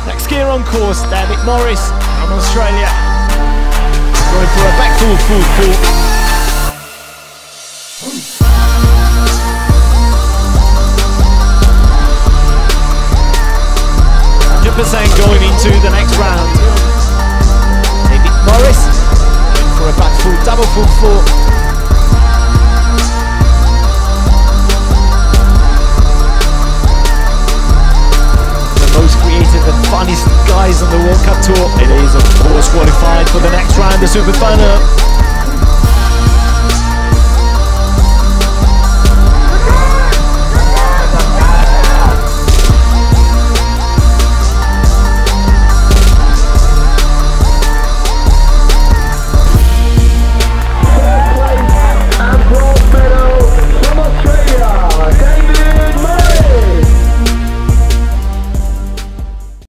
Next gear on course, David Morris from Australia. Going for a back full four. 100% going into the next round. David Morris going for a back full, double full four. The funniest guys on the World Cup Tour. It is of course qualified for the next round, the Super Final.